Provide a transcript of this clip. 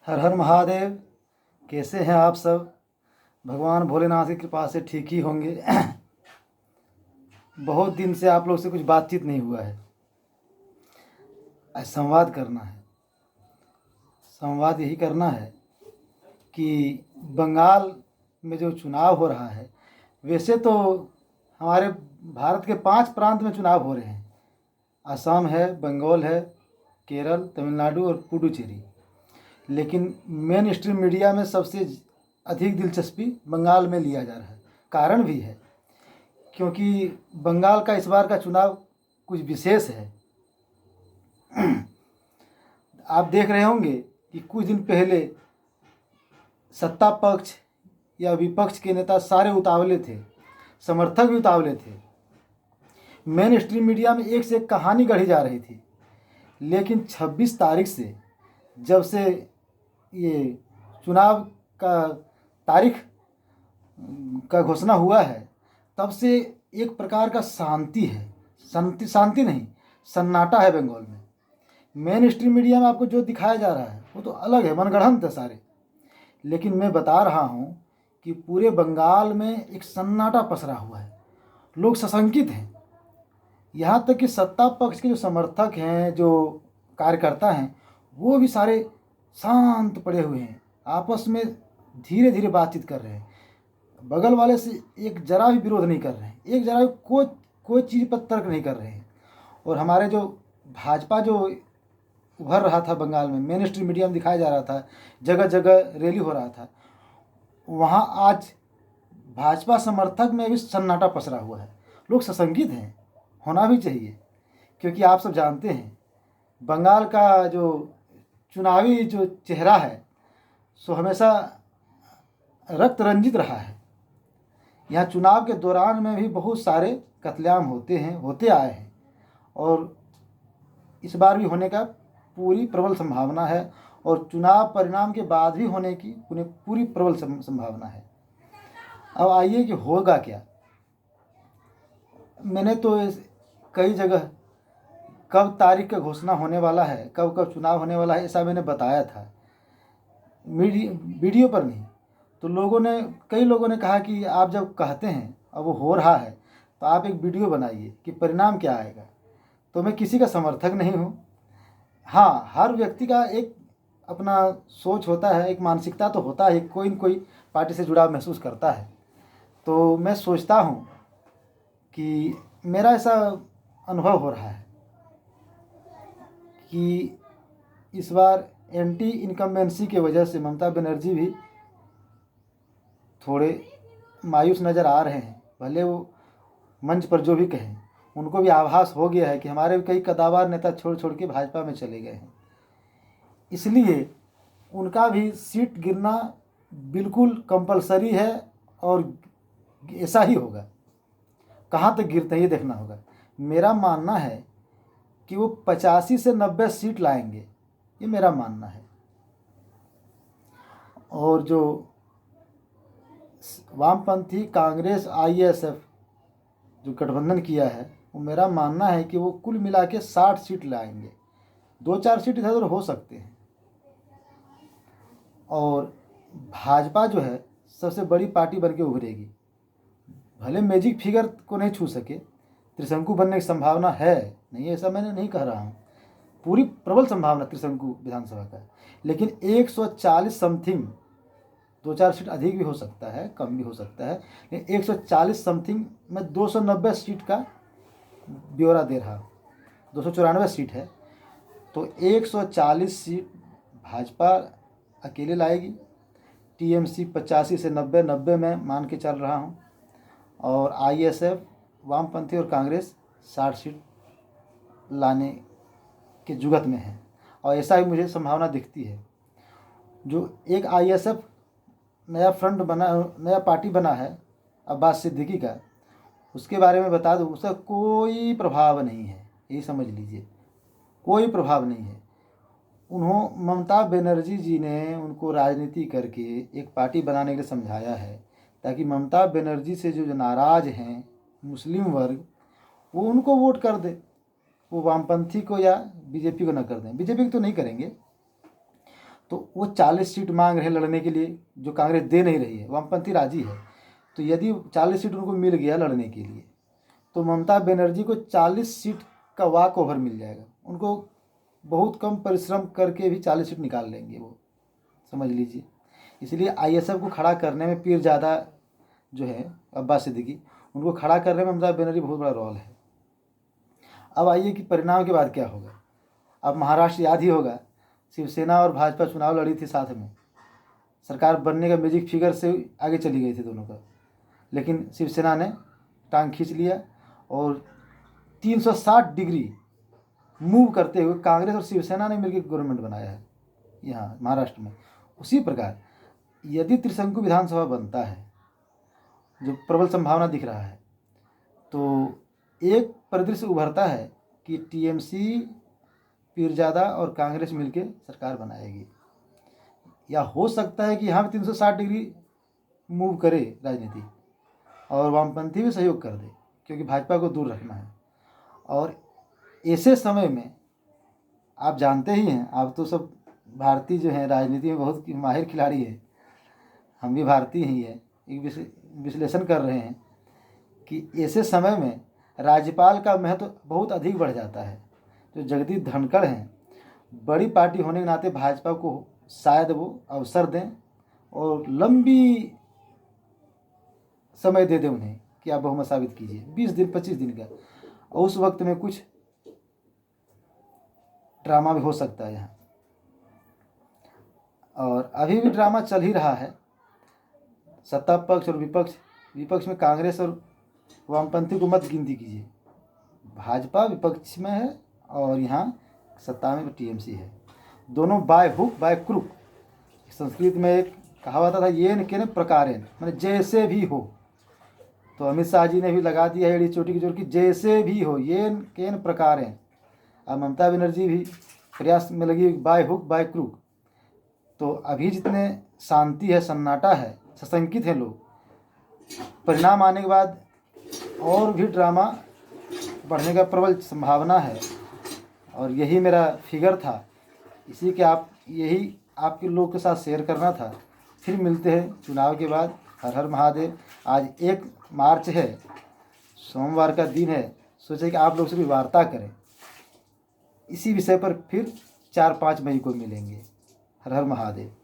हर हर महादेव। कैसे हैं आप सब? भगवान भोलेनाथ की कृपा से ठीक ही होंगे। बहुत दिन से आप लोग से कुछ बातचीत नहीं हुआ है। आज संवाद करना है। संवाद यही करना है कि बंगाल में जो चुनाव हो रहा है, वैसे तो हमारे भारत के 5 प्रांत में चुनाव हो रहे हैं। असम है, बंगाल है, केरल, तमिलनाडु और पुडुचेरी। लेकिन मेन स्ट्रीम मीडिया में सबसे अधिक दिलचस्पी बंगाल में लिया जा रहा है। कारण भी है, क्योंकि बंगाल का इस बार का चुनाव कुछ विशेष है। आप देख रहे होंगे कि कुछ दिन पहले सत्ता पक्ष या विपक्ष के नेता सारे उतावले थे, समर्थक भी उतावले थे। मेन स्ट्रीम मीडिया में एक से एक कहानी गढ़ी जा रही थी। लेकिन 26 तारीख से, जब से ये चुनाव का तारीख का घोषणा हुआ है, तब से एक प्रकार का शांति है। शांति नहीं, सन्नाटा है बंगाल में। मेन स्ट्रीम मीडिया में आपको जो दिखाया जा रहा है वो तो अलग है, मनगढ़ंत है सारे। लेकिन मैं बता रहा हूँ कि पूरे बंगाल में एक सन्नाटा पसरा हुआ है। लोग सशंकित हैं। यहाँ तक कि सत्ता पक्ष के जो समर्थक हैं, जो कार्यकर्ता हैं, वो भी सारे शांत पड़े हुए हैं। आपस में धीरे धीरे बातचीत कर रहे हैं। बगल वाले से एक जरा भी विरोध नहीं कर रहे हैं, एक जरा भी कोई चीज़ पर तर्क नहीं कर रहे हैं। और हमारे जो भाजपा जो उभर रहा था बंगाल में, मेन स्ट्रीम मीडिया में दिखाया जा रहा था, जगह जगह रैली हो रहा था, वहाँ आज भाजपा समर्थक में भी सन्नाटा पसरा हुआ है। लोग सशंकित हैं, होना भी चाहिए, क्योंकि आप सब जानते हैं बंगाल का जो चुनावी जो चेहरा है सो हमेशा रक्त रंजित रहा है। यहाँ चुनाव के दौरान में भी बहुत सारे कत्लेआम होते आए हैं, और इस बार भी होने का पूरी प्रबल संभावना है। और चुनाव परिणाम के बाद भी होने की पूरी प्रबल संभावना है। अब आइए कि होगा क्या। मैंने तो कई जगह कब तारीख का घोषणा होने वाला है, कब कब चुनाव होने वाला है, ऐसा मैंने बताया था वीडियो पर नहीं। तो कई लोगों ने कहा कि आप जब कहते हैं और वो हो रहा है तो आप एक वीडियो बनाइए कि परिणाम क्या आएगा। तो मैं किसी का समर्थक नहीं हूँ। हाँ, हर व्यक्ति का एक अपना सोच होता है, एक मानसिकता तो होता है, कोई न कोई पार्टी से जुड़ाव महसूस करता है। तो मैं सोचता हूँ कि मेरा ऐसा अनुभव हो रहा है कि इस बार एंटी इनकम्बेंसी की वजह से ममता बनर्जी भी थोड़े मायूस नज़र आ रहे हैं। भले वो मंच पर जो भी कहें, उनको भी आभास हो गया है कि हमारे कई कदावर नेता छोड़ छोड़ के भाजपा में चले गए हैं। इसलिए उनका भी सीट गिरना बिल्कुल कंपलसरी है, और ऐसा ही होगा। कहाँ तक गिरते हैं ये देखना होगा। मेरा मानना है कि वो 85 से 90 सीट लाएंगे, ये मेरा मानना है। और जो वामपंथी कांग्रेस आईएसएफ जो गठबंधन किया है, वो मेरा मानना है कि वो कुल मिला के 60 सीट लाएंगे। 2-4 सीट इधर उधर हो सकते हैं। और भाजपा जो है सबसे बड़ी पार्टी बन के उभरेगी। भले मैजिक फिगर को नहीं छू सके, त्रिशंकु बनने की संभावना है, नहीं ऐसा मैंने नहीं कह रहा हूँ, पूरी प्रबल संभावना त्रिशंकु विधानसभा का। लेकिन 140 समथिंग, 2-4 सीट अधिक भी हो सकता है, कम भी हो सकता है, लेकिन 140 समथिंग में 290 सीट का ब्यौरा दे रहा। 294 सीट है, तो 140 सीट भाजपा अकेले लाएगी। टीएमसी 85 से 90 में मान के चल रहा हूँ, और आईएसएफ, वामपंथी और कांग्रेस 60 सीट लाने के जुगत में है। और ऐसा ही मुझे संभावना दिखती है। जो एक आईएसएफ नया नया पार्टी बना है अब्बास सिद्दीकी का, उसके बारे में बता दूं, उसका कोई प्रभाव नहीं है, यही समझ लीजिए, कोई प्रभाव नहीं है। ममता बनर्जी जी ने उनको राजनीति करके एक पार्टी बनाने के लिए समझाया है, ताकि ममता बनर्जी से जो नाराज़ हैं मुस्लिम वर्ग, वो उनको वोट कर दे, वो वामपंथी को या बीजेपी को ना कर दें। बीजेपी को तो नहीं करेंगे। तो वो 40 सीट मांग रहे हैं लड़ने के लिए, जो कांग्रेस दे नहीं रही है। वामपंथी राजी है, तो यदि 40 सीट उनको मिल गया लड़ने के लिए, तो ममता बनर्जी को 40 सीट का वॉक ओवर मिल जाएगा। उनको बहुत कम परिश्रम करके भी 40 सीट निकाल लेंगे वो, समझ लीजिए। इसलिए आईएसएफ को खड़ा करने में पीरजादा जो है अब्बास सिद्दीकी, उनको खड़ा करने में ममता बनर्जी बहुत बड़ा रोल है। अब आइए कि परिणाम के बाद क्या होगा। अब महाराष्ट्र याद ही होगा, शिवसेना और भाजपा चुनाव लड़ी थी साथ में, सरकार बनने का मैजिक फिगर से आगे चली गई थी दोनों का, लेकिन शिवसेना ने टांग खींच लिया और 360 डिग्री मूव करते हुए कांग्रेस और शिवसेना ने मिलकर गवर्नमेंट बनाया है यहाँ महाराष्ट्र में। उसी प्रकार यदि त्रिशंकु विधानसभा बनता है, जो प्रबल संभावना दिख रहा है, तो एक परिदृश्य उभरता है कि टीएमसी, पीरजादा और कांग्रेस मिलकर सरकार बनाएगी, या हो सकता है कि यहाँ भी 360 डिग्री मूव करे राजनीति और वामपंथी भी सहयोग कर दे, क्योंकि भाजपा को दूर रखना है। और ऐसे समय में आप जानते ही हैं, आप तो सब भारतीय जो हैं राजनीति में बहुत माहिर खिलाड़ी है, हम भी भारतीय ही हैं, एक विश्लेषण कर रहे हैं कि ऐसे समय में राज्यपाल का महत्व बहुत अधिक बढ़ जाता है। जो जगदीप धनखड़ हैं, बड़ी पार्टी होने के नाते भाजपा को शायद वो अवसर दें और लंबी समय दे दें उन्हें कि आप बहुमत साबित कीजिए, 20 दिन 25 दिन का, और उस वक्त में कुछ ड्रामा भी हो सकता है यहाँ। और अभी भी ड्रामा चल ही रहा है, सत्ता पक्ष और विपक्ष में कांग्रेस और वामपंथी को मत गिनती कीजिए, भाजपा विपक्ष में है और यहाँ सत्ता में टीएमसी है। दोनों by hook by crook, Sanskrit में एक कहावत था, येन केन प्रकारेण, मैंने जैसे भी हो। तो अमित शाह जी ने भी लगा दिया है एड़ी चोटी की जोर की, जैसे भी हो, येन केन प्रकारेण। अब ममता बनर्जी भी प्रयास में लगी बाय हुक बाय क्रुक। तो अभी जितने शांति है, सन्नाटा है, सशंकित हैं लोग, परिणाम आने के बाद और भी ड्रामा बढ़ने का प्रबल संभावना है। और यही मेरा फिगर था, इसी के यही आपके लोग के साथ शेयर करना था। फिर मिलते हैं चुनाव के बाद। हर हर महादेव। आज 1 मार्च है, सोमवार का दिन है, सोचे कि आप लोग से भी वार्ता करें इसी विषय पर। फिर 4-5 मई को मिलेंगे। हर हर महादेव।